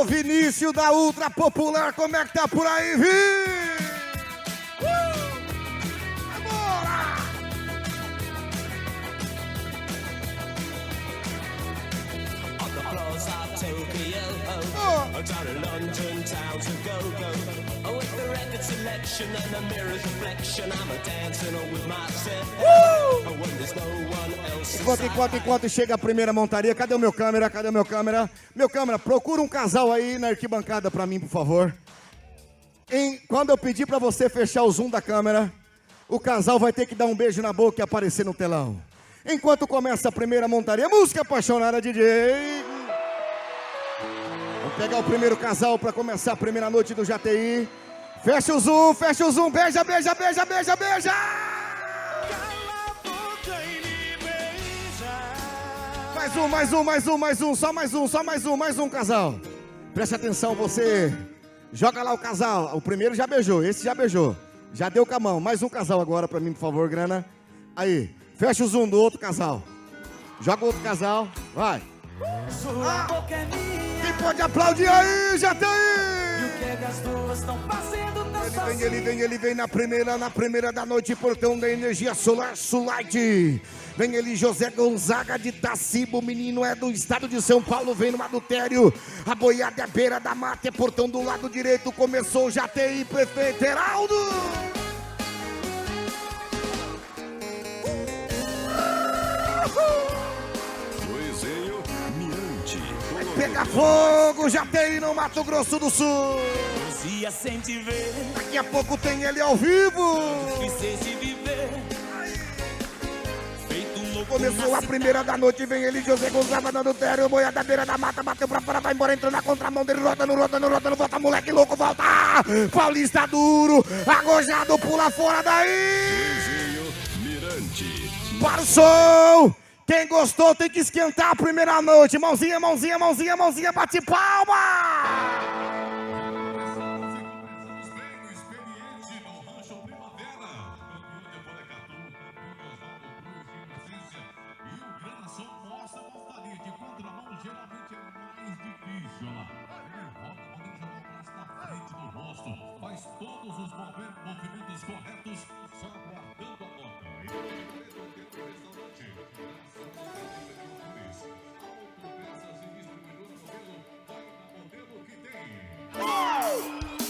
Alô, Vinícius da Ultra Popular, como é que tá por aí, Vi? Down in London town to go. With the record selection and the mirror's reflection, I'm dancing with myself. When there's no one else. Enquanto chega a primeira montaria, cadê o meu câmera? Meu câmera, procura um casal aí na arquibancada pra mim, por favor. Quando eu pedir pra você fechar o zoom da câmera, o casal vai ter que dar um beijo na boca e aparecer no telão. Enquanto começa a primeira montaria, música apaixonada, DJ. Vamos pegar o primeiro casal para começar a primeira noite do JTI. Fecha o zoom, beija, beija, beija, beija, beija! Mais um casal. Preste atenção, você joga lá o casal. O primeiro já beijou, esse já beijou. Já deu com a mão. Mais um casal agora para mim, por favor, grana. Aí, fecha o zoom do outro casal. Joga o outro casal, vai. Quem pode aplaudir aí, já tem! E o que é que as duas estão fazendo tão sozinhas? Ele vem na primeira da noite, portão da energia solar, Sulite. Vem ele, José Gonzaga de Tacibo, o menino é do estado de São Paulo, vem no adultério. A boiada é beira da mata, é portão do lado direito, começou, já tem prefeito Heraldo. Pega fogo, já tem no Mato Grosso do Sul. Daqui a pouco tem ele ao vivo. Começou a primeira da noite, vem ele, José Gonzaga dando tério, boiada beira da mata, bateu pra fora, vai embora, entrando na contramão dele, rodando, volta, moleque louco, volta! Paulista duro, agojado, pula fora daí! Mirante. Para o som! Quem gostou tem que esquentar a primeira noite. Mãozinha, bate palma! Faz todos os movimentos corretos, só guardando a nota.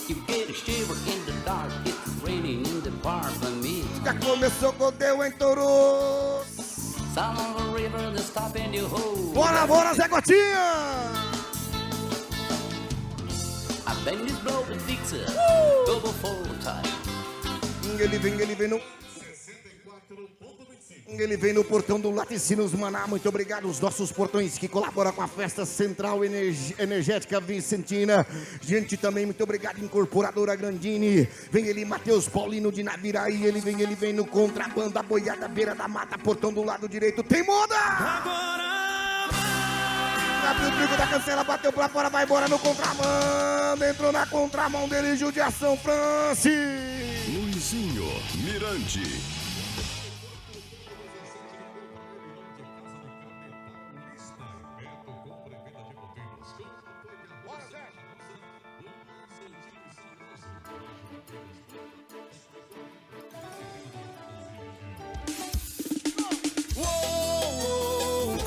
You get a shiver in the dark, it's raining in the park for me. Já começou com Deus em Touros. Sound of a river that's stopping you whole. Bora, Zé Gotinha! I bang this blow with Dixie, double full time. Ele vem no portão do Laticínios Maná. Muito obrigado aos nossos portões que colaboram com a festa central energética Vicentina. Gente, também muito obrigado, Incorporadora Grandini. Vem ele, Matheus Paulino de Naviraí. Ele vem no contrabando, a boiada beira da mata, portão do lado direito. Tem moda! Abriu o trigo da cancela, bateu pra fora, vai embora no contramão. Entrou na contramão dele, judiação, Francis. Luizinho Mirante.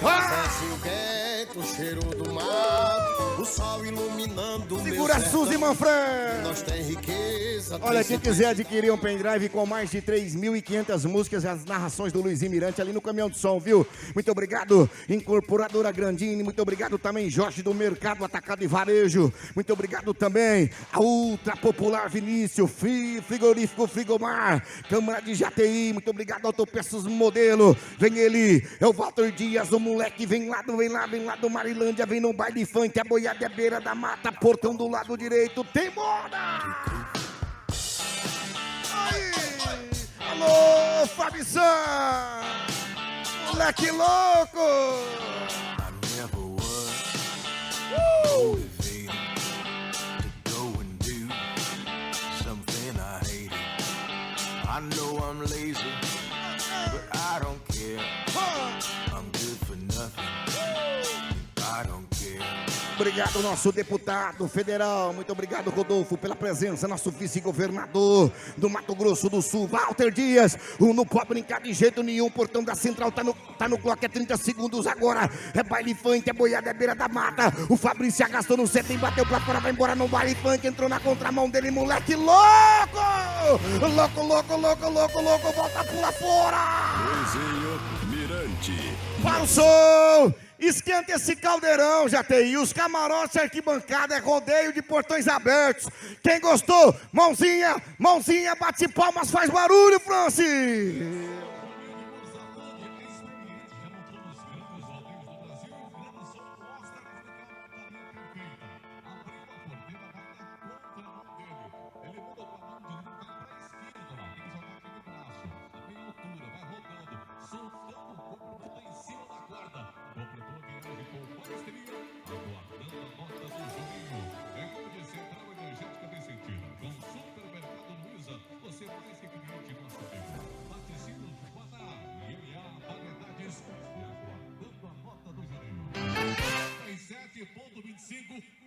Desce o vento, o cheiro do mar, o sol iluminando o Segura meu Suzy Manfred. Nós tem riqueza. Olha, quem quiser adquirir um pendrive com mais de 3.500 músicas e as narrações do Luizinho Mirante ali no caminhão de som, viu? Muito obrigado, Incorporadora Grandini. Muito obrigado também, Jorge do Mercado Atacado e Varejo. Muito obrigado também a Ultra Popular Vinícius, Frigorífico Frigomar, Câmara de JTI. Muito obrigado, Autopeças Modelo. Vem ele, é o Walter Dias, o moleque. Vem lá do Marilândia, vem no baile funk. A boiada é beira da mata, portão do lado direito. Tem moda! Alô, Fabição! Moleque louco! I know I'm lazy, but I don't care. I'm good for nothing. I don't care. obrigado, nosso deputado federal. Muito obrigado, Rodolfo, pela presença. Nosso vice-governador do Mato Grosso do Sul, Walter Dias. Não pode brincar de jeito nenhum. O portão da central tá no clock, é 30 segundos agora. É baile funk, é boiada, é beira da mata. O Fabrício agastou no set e bateu pra fora, vai embora no baile funk. Entrou na contramão dele, moleque louco! Louco, volta, pula fora! Luizinho Mirante. Passou! Esquenta esse caldeirão, JTI. Os camarotes, arquibancada, é rodeio de portões abertos. Quem gostou, mãozinha, bate palmas, faz barulho, Francis!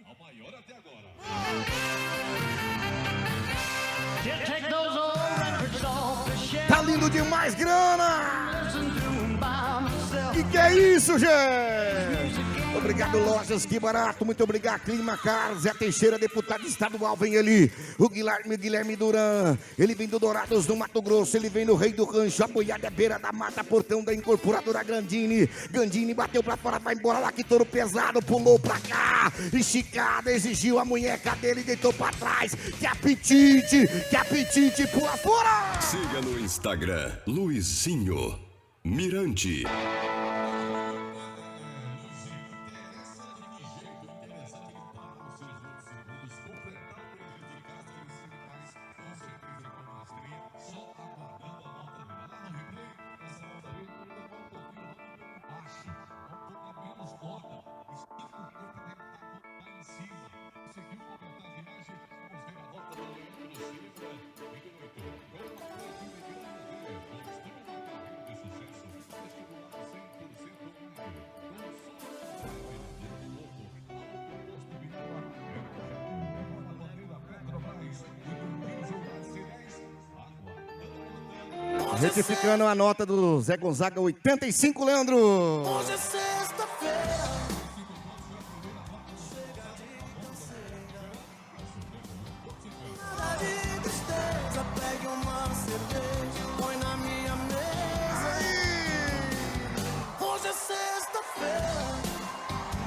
A maior até agora. Tá lindo demais, grana! Que é isso, gente? Obrigado, Lojas, que barato. Muito obrigado, Clima Car, Zé Teixeira, deputado estadual, vem ali. O Guilherme Duran, ele vem do Dourados, do Mato Grosso, ele vem no Rei do Rancho, a boiada é beira da mata, portão da incorporadora Gandini. Gandini bateu pra fora, vai embora lá, que touro pesado, pulou pra cá. Esticada, exigiu a munheca dele, deitou pra trás. Que apetite, pula fora. Siga no Instagram, Luizinho Mirante. Retificando a nota do Zé Gonzaga, 85, Leandro. Hoje é sexta-feira. Nada de tristeza, pegue uma cerveja, põe na minha mesa. Hoje é sexta-feira.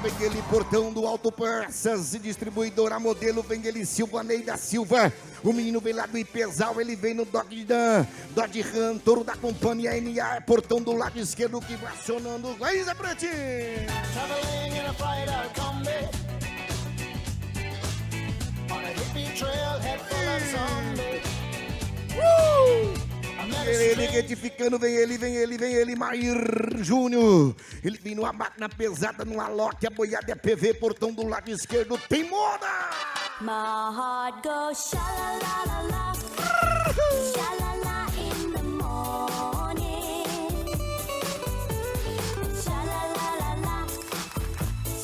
Vem ele, portão do Alto Persas, distribuidora modelo, vem ele, Silva Neida Silva. O menino vem lá do Ipesal, ele vem no Dodge Ram, touro da companhia NA, portão do lado esquerdo que vai acionando. Aí, Zé Pretinho! Traveling in a fighter combi on a hippie trail, head full of zombies. Ele retificando, vem ele, Mair Júnior. Ele vem numa máquina pesada, numa Loki, a boiada é PV, portão do lado esquerdo, tem moda! My heart goes sha-la-la-la-la, sha-la-la in the morning, sha-la-la-la-la,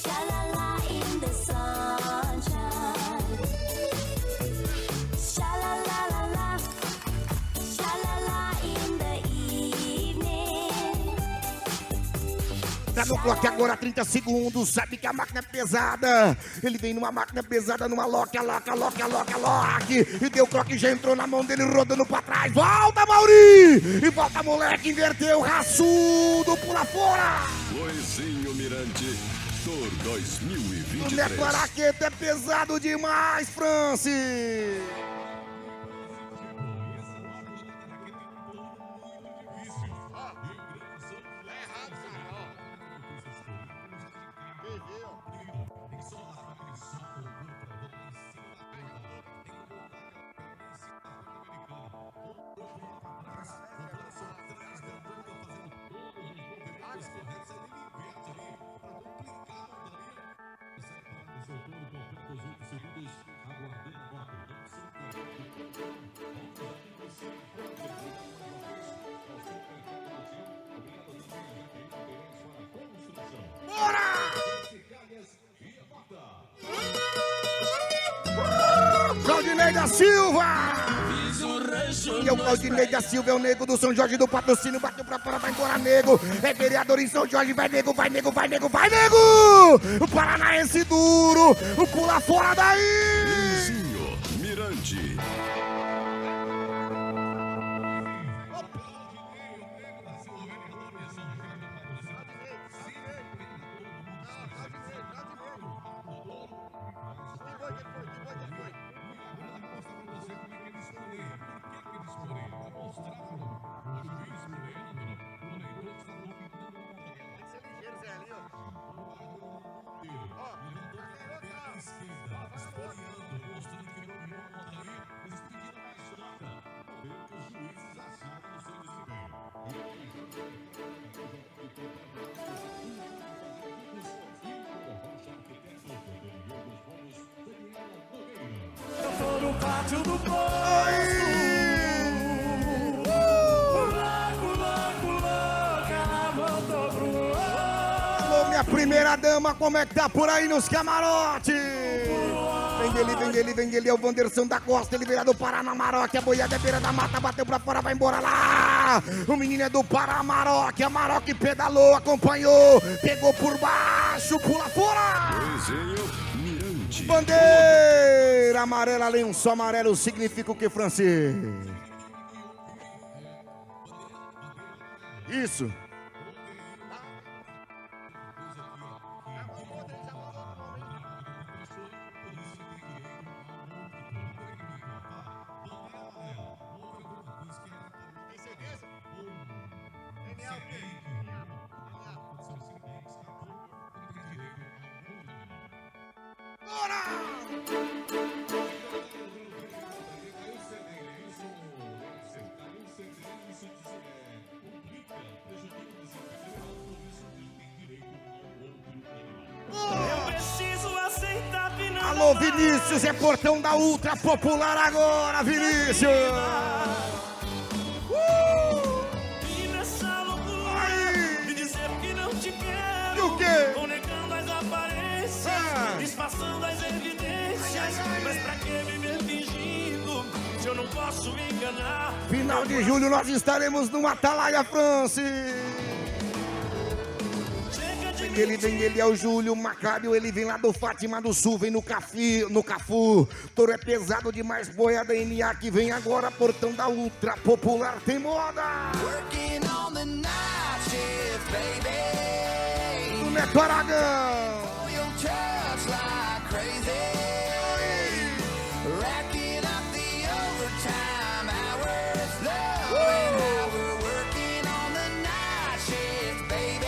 sha-la-la in the sunshine, sha-la-la-la-la, sha-la-la in the evening. Tá no clock agora, 30 segundos, sabe que a máquina é pesada. Ele vem numa máquina pesada, numa Loki, e deu clock, já entrou na mão dele, rodando pra trás. Volta, Mauri! E volta, moleque, inverteu, raçudo, pula fora! Luizinho Mirante, Tour O 2023. Neto Araqueta é pesado demais, Francis! da Silva! E o Claudinei da Silva é o nego do São Jorge do patrocínio. Bateu pra fora, vai embora, nego. É vereador em São Jorge, vai nego, vai nego, vai nego, vai nego! O paranaense duro, o pula fora daí! Luizinho Mirante. Eu tô no pátio do posto. Alô, minha primeira dama, como é que tá por aí nos camarotes? Vem dele, é o Wanderson da Costa, ele virado do Paranamarok, a boiada é beira da mata, bateu pra fora, vai embora lá! O menino é do Paramarok, a Maroc pedalou, acompanhou, pegou por baixo, pula fora! Luizinho Mirante. Bandeira amarela, lenço amarelo, significa o que, Francis? Isso. Alô, Vinícius, é portão da Ultra Popular agora, Vinícius! E nessa loucura, Aí. me dizer que não te quero. E o quê? Vou negando as aparências, disfarçando as evidências. Mas pra que viver fingindo, se eu não posso me enganar? Final de julho nós estaremos no Atalaia, Francis! Vem ele, é o Júlio Macário, ele vem lá do Fátima do Sul, vem no Cafu. Touro é pesado demais, boiada NA que vem agora, portão da Ultra Popular, tem moda! Working on the night shift, baby. Do Neto Aragão! You'll touch like crazy. Racking up the overtime hours. Loving how we're working on the night shift, baby.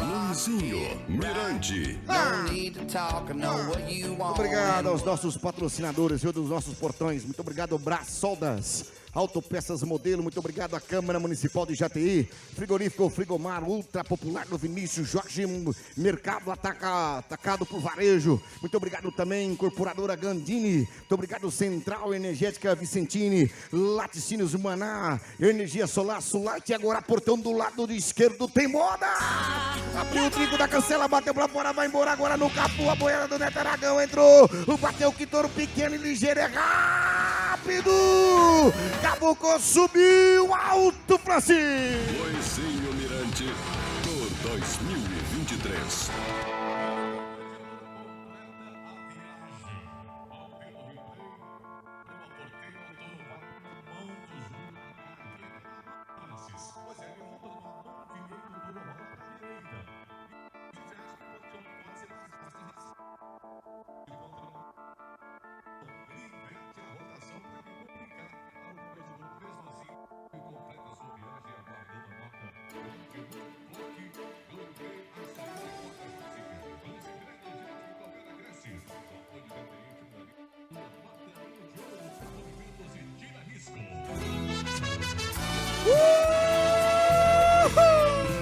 Luizinho Mirante. No need to talk, I know what you want. Obrigado aos nossos patrocinadores e dos nossos portões. Muito obrigado, Brás Soldas, Autopeças Modelo. Muito obrigado à Câmara Municipal de Jataí. Frigorífico Frigomar, Ultra Popular do Vinícius Jorge, Mercado Atacado por Varejo. Muito obrigado também, Incorporadora Gandini. Muito obrigado, Central Energética Vicentini, Laticínios Maná, Energia Solar, Sulite. E agora, portão do lado esquerdo tem moda. Abriu o trinco da cancela, bateu pra fora, vai embora agora no Capu. A boiada do Neto Aragão entrou. Bateu que touro pequeno e ligeiro, é rápido. Caboclo subiu alto, Francis. Luizinho Mirante. Tour 2023.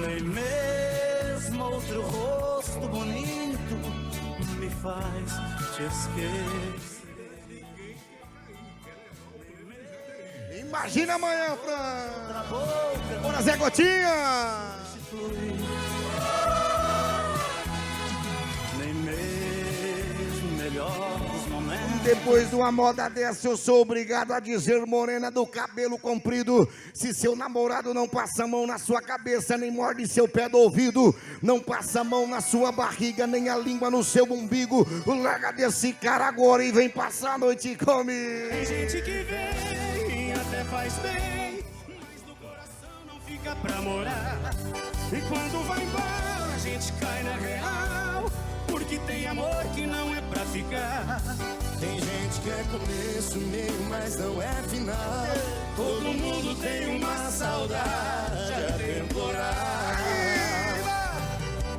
Nem mesmo outro rosto bonito me faz te esquecer. Imagina amanhã, Fran. Bora, Zé Gotinha. Nem mesmo melhor depois de uma moda dessa, eu sou obrigado a dizer, morena do cabelo comprido, se seu namorado não passa a mão na sua cabeça, nem morde seu pé do ouvido, não passa a mão na sua barriga, nem a língua no seu umbigo, larga desse cara agora e vem passar a noite comigo. Tem gente que vem, até faz bem, mas no coração não fica pra morar. E quando vai embora, a gente cai na real, porque tem amor que não é pra ficar. Tem gente que é começo, meio, mas não é final. Todo mundo tem uma saudade atemporal.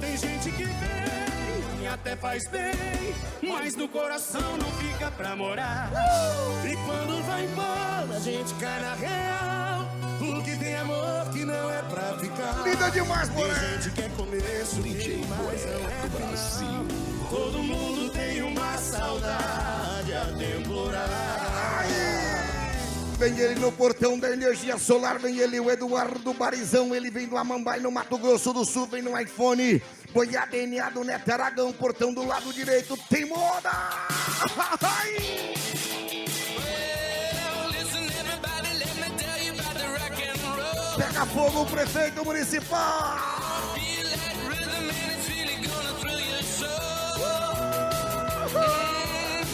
Tem gente que vem, até faz bem, mas no coração não fica pra morar. E quando vai embora, a gente cai na real, porque tem amor que não é pra ficar. Linda demais, Tem morena. gente que é começo, meio, mas não é final. Todo mundo tem uma saudade atemporal. Vem ele no portão da energia solar, vem ele o Eduardo Barizão, ele vem do Amambai no Mato Grosso do Sul, vem no iPhone, Boiá DNA do Neto Aragão, portão do lado direito, tem moda! Well, listen, everybody, let me tell you about the rock and roll. Pega fogo o prefeito municipal! Feel that rhythm and it's really gonna thrill your soul.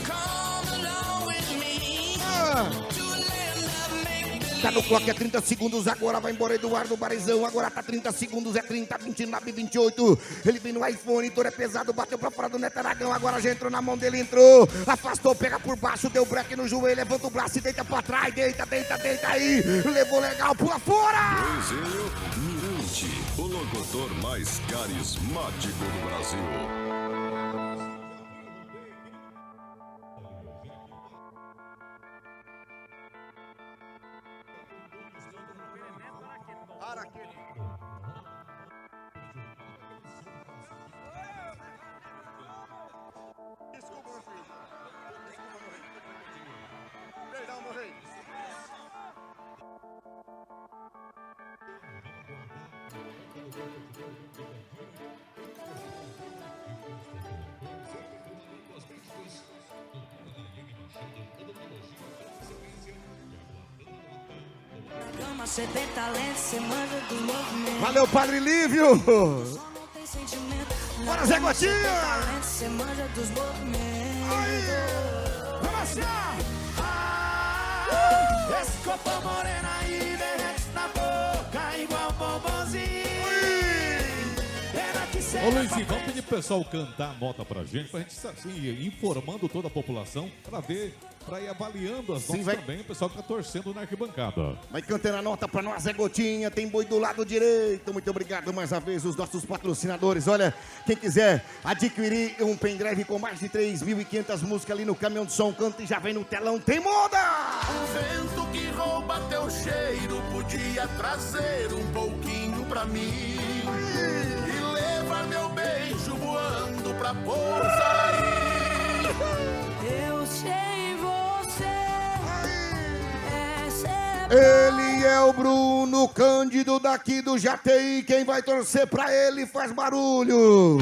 Come along with me to a land of make-believe. Tá no clock, é 30 segundos, agora vai embora Eduardo Barizão, agora tá 30 segundos, é 30, 29, 28, ele vem no iPhone, todo é pesado, bateu pra fora do Neto Aragão, agora já entrou na mão dele, entrou, afastou, pega por baixo, deu break no joelho, levanta o braço e deita pra trás, deita aí, levou legal, pula fora! Luizinho Mirante, o locutor mais carismático do Brasil. Desculpa, meu filho. Desculpa, meu rei. Perdão, meu rei. Cama, cê tem talento, cê manja dos movimentos. Valeu, Padre Lívio! Só não tem sentimento. Bora, Zé Gotinha! Cê tem talento, cê manja dos movimentos. Vamos lá! Esse copo morena aí derrete na boca igual bombonzinho. Pena que cê Ô Luizinho, vamos pedir pro pessoal cantar a nota pra gente estar assim, informando toda a população pra ir avaliando as notas vai. também, o pessoal que tá torcendo na arquibancada. Vai cantando a nota pra nós, Zé Gotinha, tem boi do lado direito. Muito obrigado mais uma vez os nossos patrocinadores. Olha, quem quiser adquirir um pendrive com mais de 3.500 músicas ali no caminhão de som, canta e já vem no telão, tem moda! O vento que rouba teu cheiro podia trazer um pouquinho pra mim e levar meu beijo voando pra pousar aí. Eu sei você é ser. Ele é o Bruno Cândido daqui do Jatei. Quem vai torcer pra ele faz barulho.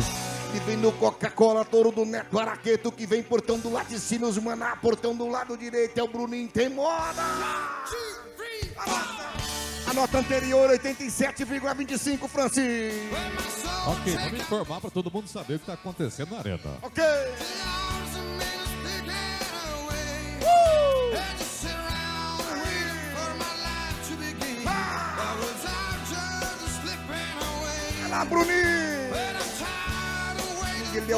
E vem no Coca-Cola, touro do Neto Araqueto, que vem portão do Laticínios Maná, portão do lado direito é o Bruninho, tem moda! A nota anterior, 87,25, Francisco. Ok, vamos informar pra todo mundo saber o que tá acontecendo na arena. Ok. Vai lá, Bruninho. Ele é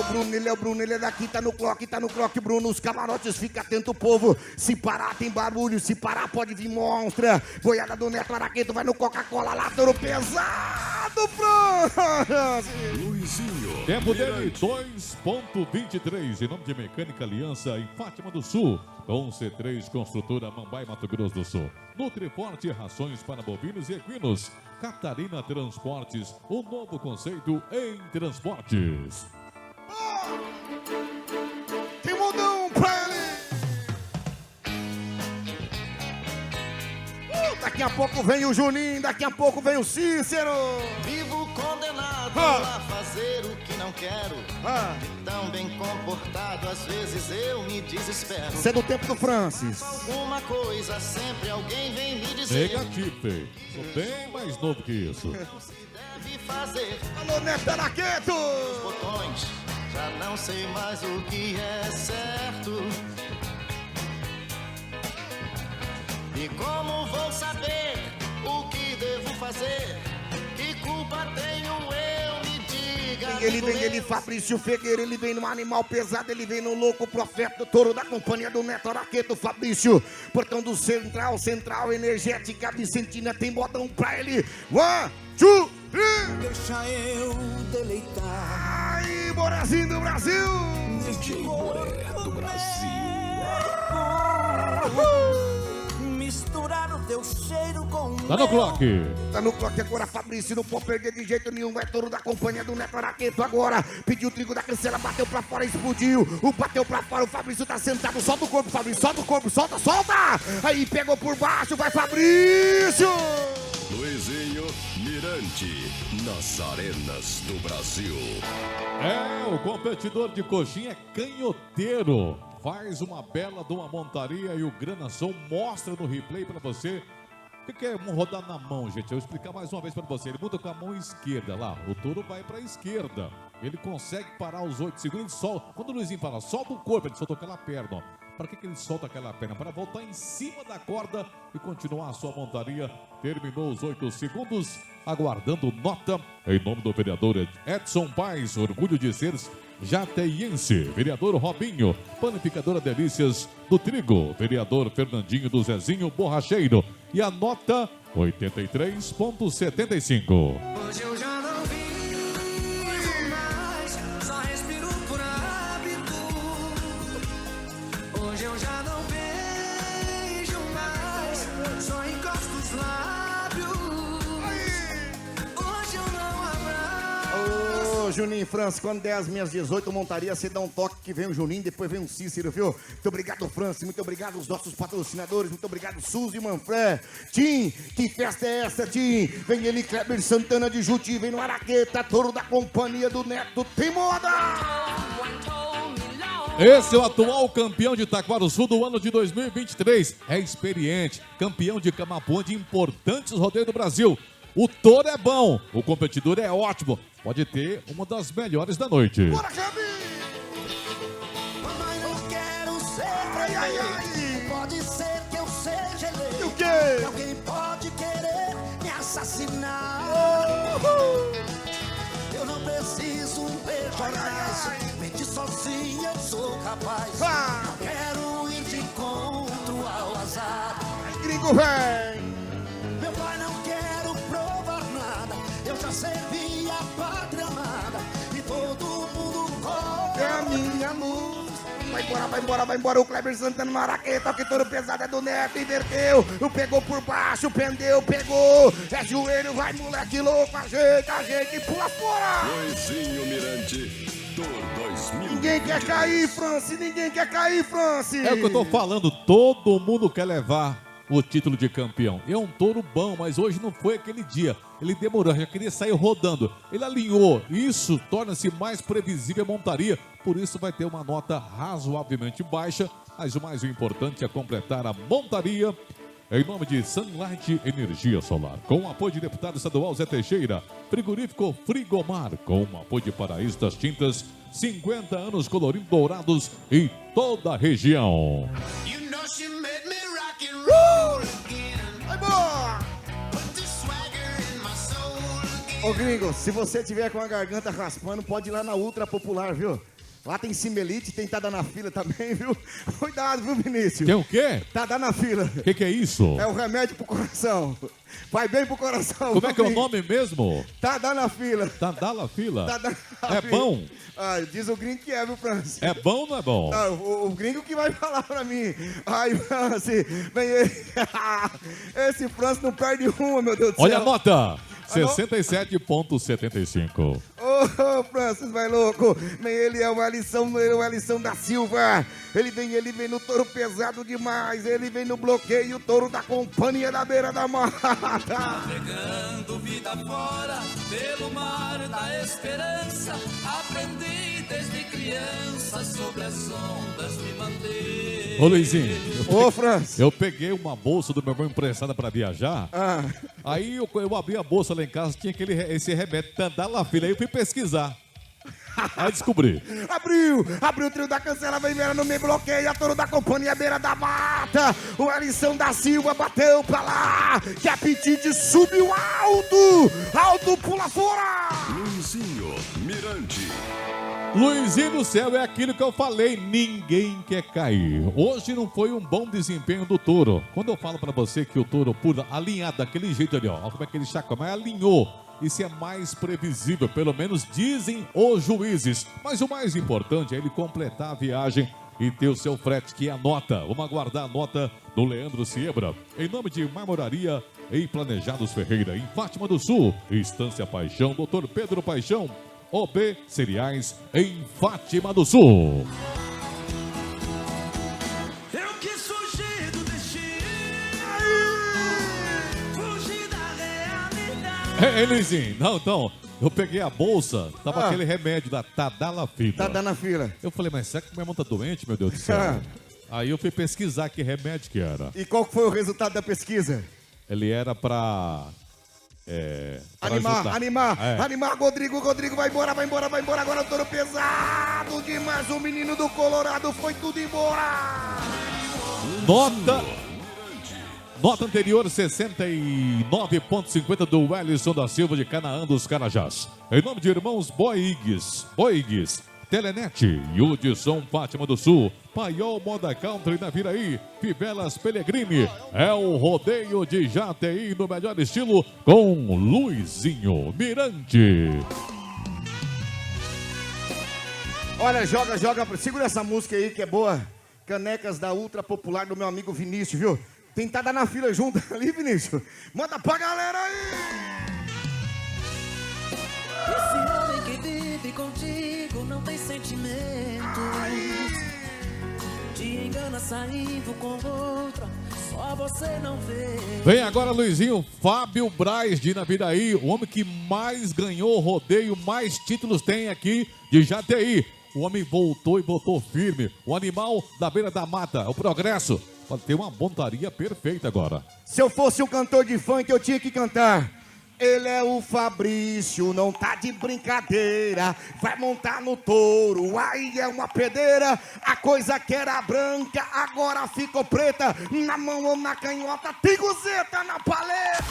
o Bruno, ele é daqui, tá no clock, Bruno. Os camarotes, fica atento, povo. Se parar, tem barulho. Se parar, pode vir monstra. Boiada do Neto Araqueto, vai no Coca-Cola lá, touro pesado, Francisco. Luizinho Tempo dele, Mirante. 2.23, em nome de Mecânica Aliança, em Fátima do Sul. Com C3 Construtora Mambai, Mato Grosso do Sul. Nutriforte, rações para bovinos e equinos. Catarina Transportes, um novo conceito em transportes. Tem modão pra ele. Daqui a pouco vem o Juninho, daqui a pouco vem o Cícero. Vivo condenado Ah. a fazer o que não quero. Ah, Tão bem comportado, às vezes eu me desespero. você é do tempo do Francis. Alguma coisa, sempre alguém vem me dizer. Negativo. Sou bem mais novo que isso. Deve fazer Alô, Neto Araqueto! botões. Já não sei mais o que é certo. E como vou saber o que devo fazer? Que culpa tenho eu, me diga. Ele vem, ele Fabrício Figueira, ele vem no animal pesado, ele vem no louco profeta, touro da companhia do Neto Araqueto, Fabrício, portão do Central, Central Energética Vicentina, tem botão pra ele. 1, 2, 3. Deixa eu deleitar. Aí, Borazinho do Brasil! DJ Boré do Brasil. Misturar o teu cheiro com o Tá no clock. Tá no clock agora, Fabrício, não pode perder de jeito nenhum, vai touro da companhia do Neto Araqueto agora, pediu o trigo da cancela, bateu pra fora, explodiu, o bateu pra fora, o Fabrício tá sentado, solta o corpo, Fabrício, solta o corpo, solta, solta! Aí pegou por baixo, vai Fabrício! Luizinho Mirante, nas arenas do Brasil. É, o competidor de coxinha é canhoteiro. Faz uma bela de uma montaria e o Grana Som mostra no replay pra você. O que é rodar na mão, gente? Eu vou explicar mais uma vez pra você. Ele muda com a mão esquerda lá. O touro vai pra esquerda. Ele consegue parar os 8 segundos e solta. Quando o Luizinho fala, solta o corpo, ele solta aquela perna, ó. Para que ele solta aquela perna? Para voltar em cima da corda e continuar a sua montaria. Terminou os 8 segundos, aguardando nota. Em nome do vereador Edson Paes, orgulho de ser jateiense. Vereador Robinho, panificadora Delícias do Trigo. Vereador Fernandinho do Zezinho Borracheiro. E a nota 83,75. Hoje eu já não vivo mais, só respiro por hábito. Hoje eu já não beijo mais, só encosto os lábios. Hoje eu não abraço. Ô, Juninho França, quando der as minhas 18 montaria, você dá um toque que vem o Juninho, depois vem o Cícero, viu? Muito obrigado, França, muito obrigado aos nossos patrocinadores, muito obrigado, Suzy Manfré. Tim, que festa é essa, Tim? Vem ele, Kleber Santana de Juti, vem no Araqueta, touro da companhia do Neto, tem moda! Esse é o atual campeão de Taquarussu do ano de 2023. É experiente, campeão de Camapuã de importantes rodeios do Brasil. O touro é bom, o competidor é ótimo. Pode ter uma das melhores da noite. Bora, Gabi! Mamãe, não quero ser Ai, ai, ai! Pode ser que eu seja eleito. E o quê? Alguém pode querer me assassinar. Eu não preciso um beijo, aliás. Mente sozinha eu sou capaz. Ah! Não quero ir de encontro ao azar. Ai, gringo, vem! Meu pai não quero provar nada. Eu já servi a pátria amada. E todo mundo corre. É a minha luz. Vai embora, vai embora, vai embora. O Kleber Santana no Araqueta, que todo pesado é do Neto, inverteu. O pegou por baixo, pendeu, pegou. É joelho, vai moleque louco, ajeita e pula fora. Luizinho Mirante, Tour 2000. Ninguém quer cair, France, ninguém quer cair, France. É o que eu tô falando, todo mundo quer levar o título de campeão. É um touro bom, mas hoje não foi aquele dia. Ele demorou, já queria sair rodando. Ele alinhou. Isso torna-se mais previsível a montaria. Por isso vai ter uma nota razoavelmente baixa. Mas o mais importante é completar a montaria. Em nome de Sunlight Energia Solar, com o apoio de deputado estadual Zé Teixeira, frigorífico Frigomar, com o apoio de Paraíso das Tintas, 50 anos colorindo dourados em toda a região. You know she made me rock and roll again. Vai embora. Put the swagger in my soul again. Ô gringo, se você tiver com a garganta raspando, pode ir lá na Ultra Popular, viu? Lá tem Cimelite, tem Tada na fila também, viu? Cuidado, viu, Vinícius? Tem o quê? Tada na fila. O que é isso? É o remédio pro coração. Vai bem pro coração. Como é que é o viu, nome mesmo? Tada na fila. Tadala Fila? Tada na É fila. bom? Ah, diz o gringo que é, viu, Francis? É bom ou não é bom? Ah, o gringo que vai falar pra mim. Ai, Francis, vem ele. Esse Francis não perde uma, meu Deus do céu. Olha a nota! 67,75. Ô, Ô, Francis, vai louco. Ele é o Alisson da Silva. Ele vem no touro pesado demais. Ele vem no bloqueio, touro da companhia da beira da mata. Navegando vida fora, pelo mar da esperança, aprendi desde criança sobre as ondas me manter. Ô, Luizinho. Ô, Francis. Eu peguei uma bolsa do meu irmão emprestada pra viajar. Aí eu abri a bolsa lá em casa, tinha esse remédio, Tadalafila. Aí eu fui pesquisar. Aí descobri. Abriu o trio da cancela, vem Vera no meio, bloqueia, touro da companhia, beira da mata. O Alisson da Silva bateu pra lá, que apetite subiu alto, pula fora. Luizinho Mirante. Luizinho do céu, é aquilo que eu falei, ninguém quer cair. Hoje não foi um bom desempenho do touro. Quando eu falo pra você que o touro pula alinhado daquele jeito ali, ó como é que ele chacoalha, mas alinhou. Isso é mais previsível, pelo menos dizem os juízes. Mas o mais importante é ele completar a viagem e ter o seu frete, que é a nota. Vamos aguardar a nota do Leandro Siebra. Em nome de Marmoraria e Planejados Ferreira, em Fátima do Sul, Estância Paixão, Dr. Pedro Paixão, OB Cereais, em Fátima do Sul. Eu quis fugir do destino, fugir da realidade. Ei, Luizinho, não, então, eu peguei a bolsa, tava aquele remédio da Tadalafila. Tadalafila. Eu falei, mas será que minha irmão tá doente, meu Deus do céu? Aí eu fui pesquisar que remédio que era. E qual foi o resultado da pesquisa? Ele era pra Animar, Rodrigo vai embora, agora o touro pesado demais, o menino do Colorado foi tudo embora. Nota anterior, 69,50 do Wellington da Silva de Canaã dos Carajás. Em nome de irmãos Boigues, Telenet, Hudson, Fátima do Sul, Paiol Moda Country na Viraí, Fivelas Pellegrini, é o rodeio de Jataí no melhor estilo com Luizinho Mirante. Olha, joga, segura essa música aí que é boa. Canecas da Ultra Popular do meu amigo Vinícius, viu? Tentada na fila junto ali, Vinícius. Manda pra galera aí! Esse homem que vive contigo não tem sentimentos. Te engana saindo com outra, só você não vê. Vem agora, Luizinho, Fábio Braz de Naviraí, o homem que mais ganhou rodeio, mais títulos tem aqui de Jataí. O homem voltou e voltou firme. O animal da beira da mata, o progresso. Pode ter uma montaria perfeita agora. Se eu fosse um cantor de funk, eu tinha que cantar. Ele é o Fabrício, não tá de brincadeira. Vai montar no touro, aí é uma pedeira. A coisa que era branca, agora ficou preta. Na mão ou na canhota, tem guzeta na paleta.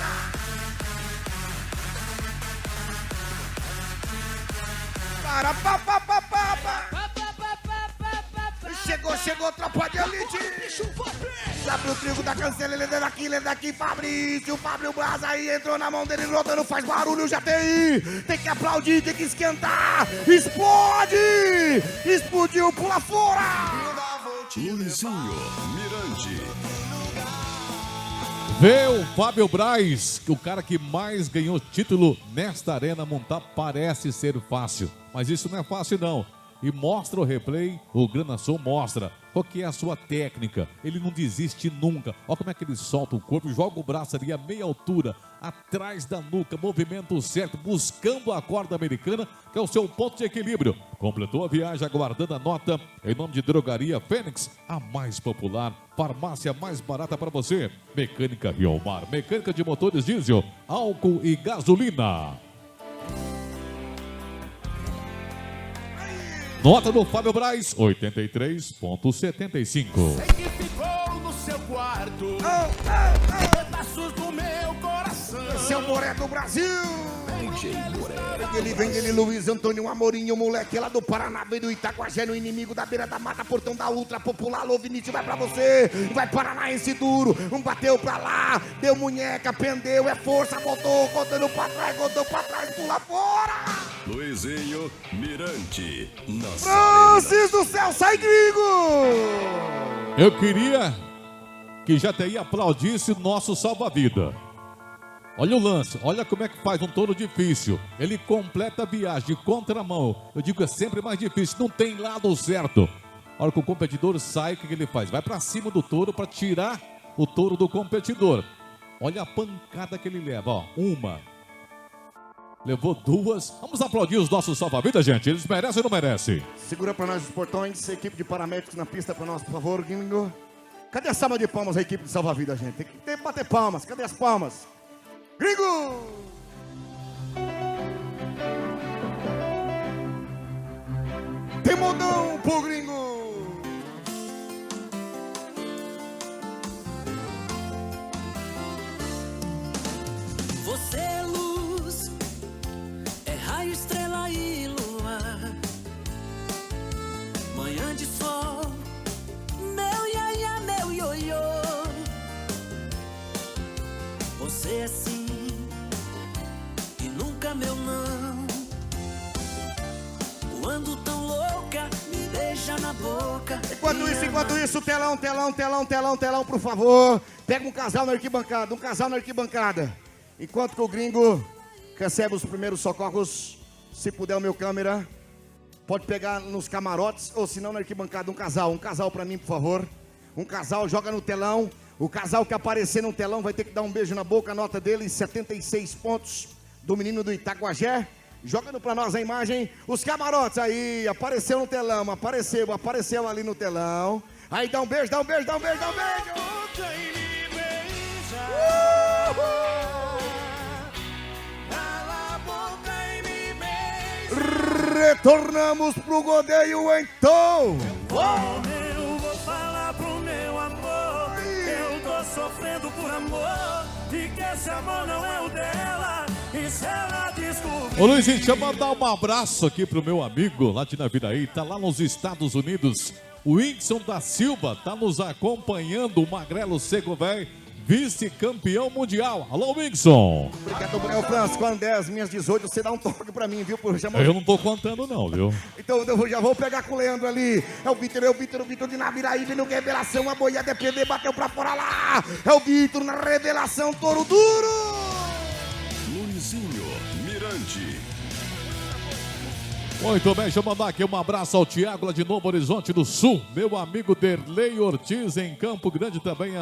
Para, Chegou, tropa de elite. Abre o trigo da cancela, ele é daqui, Fabrício, Fábio Braz aí, entrou na mão dele, rotando, faz barulho, Jataí. Tem que aplaudir, tem que esquentar. Explodiu, pula fora. Luizinho Mirante. Vê o Fábio Braz, o cara que mais ganhou título nesta arena montar, parece ser fácil. Mas isso não é fácil não. E mostra o replay, o Grana Sul mostra qual que é a sua técnica. Ele não desiste nunca. Olha como é que ele solta o corpo, joga o braço ali a meia altura, atrás da nuca, movimento certo, buscando a corda americana, que é o seu ponto de equilíbrio. Completou a viagem, aguardando a nota, em nome de Drogaria Fênix, a mais popular, farmácia mais barata para você. Mecânica Rio Mar, mecânica de motores diesel, álcool e gasolina. Nota do Fábio Braz, 83,75. Sei que ficou no seu quarto, pedaços do meu coração. Esse é o Moré do Brasil. Ele vem, Luiz Antônio Amorinho, moleque lá do Paraná, veio do Itaguajé, no inimigo da beira da mata, portão da Ultra Popular. Alô, Vinícius, vai pra você, vai Paranaense duro, bateu pra lá, deu munheca, pendeu, é força, voltou, contando pra trás, pula fora. Luizinho Mirante. Francis do céu, sai gringo! Eu queria que Jataí aplaudisse o nosso salva-vida. Olha o lance, olha como é que faz um touro difícil. Ele completa a viagem de contramão. Eu digo, é sempre mais difícil, não tem lado certo. A hora que o competidor sai, o que ele faz? Vai pra cima do touro para tirar o touro do competidor. Olha a pancada que ele leva, ó. Uma. Levou duas. Vamos aplaudir os nossos salva-vidas, gente. Eles merecem ou não merecem? Segura pra nós os portões, equipe de paramédicos na pista pra nós, por favor, gringo. Cadê a salva de palmas, a equipe de salva-vidas, gente? Tem que bater palmas. Cadê as palmas? Gringo! Tem modão pro gringo! Você é luz, é raio, estrela e lua. Manhã de sol, meu iaia, meu ioiô. Você é sim e nunca meu não. Quando tão louca, me beija na boca. Enquanto isso, telão, por favor. Pega um casal na arquibancada. Enquanto que o gringo recebe os primeiros socorros, se puder o meu câmera, pode pegar nos camarotes ou se não na arquibancada um casal pra mim, por favor. Um casal joga no telão, o casal que aparecer no telão vai ter que dar um beijo na boca, a nota dele 76 pontos do menino do Itaguajé. Jogando pra nós a imagem, os camarotes aí, apareceu no telão, apareceu ali no telão. Aí dá um beijo. Retornamos pro rodeio então. Eu vou falar pro meu amor, eu tô sofrendo por amor, e que esse amor não é o dela, e se ela descobrir... Ô Luizinho, deixa eu mandar um abraço aqui pro meu amigo lá de Naviraí, tá lá nos Estados Unidos. O Whindersson da Silva tá nos acompanhando, o Magrelo Seco Véi, vice-campeão mundial. Alô, Whindersson. Obrigado, Gabriel França. Quando der as minhas 18, você dá um toque pra mim, viu? Eu não tô contando não, viu? Então eu já vou pegar com o Leandro ali. É o Vitor de Naviraí, vindo revelação, a boiada é PV, bateu pra fora lá. É o Vitor na revelação, touro duro. Luizinho Mirante. Muito bem, deixa eu mandar aqui um abraço ao Tiago lá de Novo Horizonte do Sul. Meu amigo Derlei Ortiz em Campo Grande também,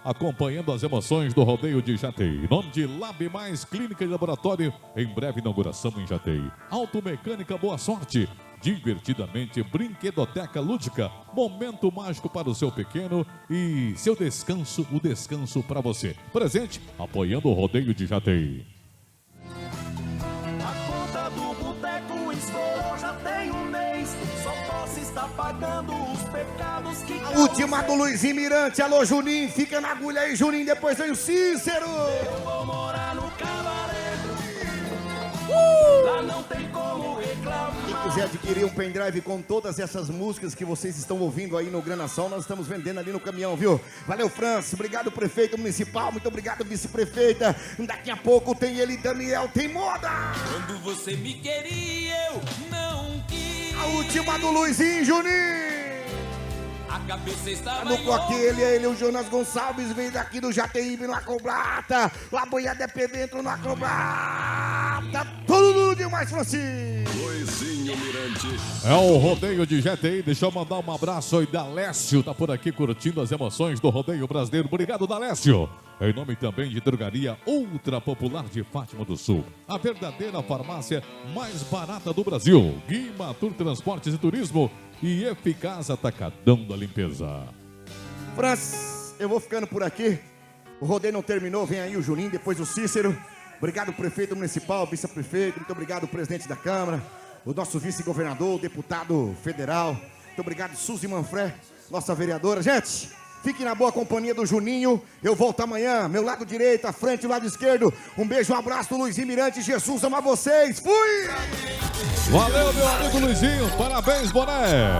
acompanhando as emoções do rodeio de Jataí. Em nome de Lab Mais Clínica e Laboratório, em breve inauguração em Jataí. Automecânica Boa Sorte, divertidamente Brinquedoteca Lúdica, momento mágico para o seu pequeno e seu descanso, o descanso para você. Presente, apoiando o rodeio de Jataí. A conta do boteco estourou, já tem um mês, só posso estar pagando os pecados que... A última do Luizinho Mirante. Alô, Juninho, fica na agulha aí, Juninho, depois vem o Cícero. Eu vou morar no cabaré, lá não tem como reclamar. Quem quiser adquirir um pendrive com todas essas músicas que vocês estão ouvindo aí no Grana Sol, nós estamos vendendo ali no caminhão, viu? Valeu, França, obrigado, prefeito municipal, muito obrigado, vice-prefeita. Daqui a pouco tem ele, Daniel, tem moda. Quando você me queria, eu não quis. A última do Luizinho, Juninho. A cabeça estava No coque, ele, o Jonas Gonçalves, veio daqui do Jataí, no Acobrata. A boiada é P dentro no Acobrata. Todo mundo demais, Francisco. Luizinho Mirante. É o rodeio de Jataí. Deixa eu mandar um abraço aí da Lécio, tá por aqui curtindo as emoções do rodeio brasileiro. Obrigado, Dalécio. Em nome também de Drogaria Ultra Popular de Fátima do Sul, a verdadeira farmácia mais barata do Brasil. Guimatur Transportes e Turismo e Eficaz Atacadão da Limpeza. França, eu vou ficando por aqui. O rodeio não terminou, vem aí o Juninho, depois o Cícero. Obrigado, prefeito municipal, vice-prefeito. Muito obrigado, presidente da Câmara, o nosso vice-governador, o deputado federal. Muito obrigado, Suzy Manfré, nossa vereadora. Gente, fiquem na boa companhia do Juninho. Eu volto amanhã, meu lado direito, à frente, o lado esquerdo. Um beijo, um abraço do Luizinho Mirante. Jesus ama vocês. Fui! Valeu, meu amigo Luizinho. Parabéns, boné.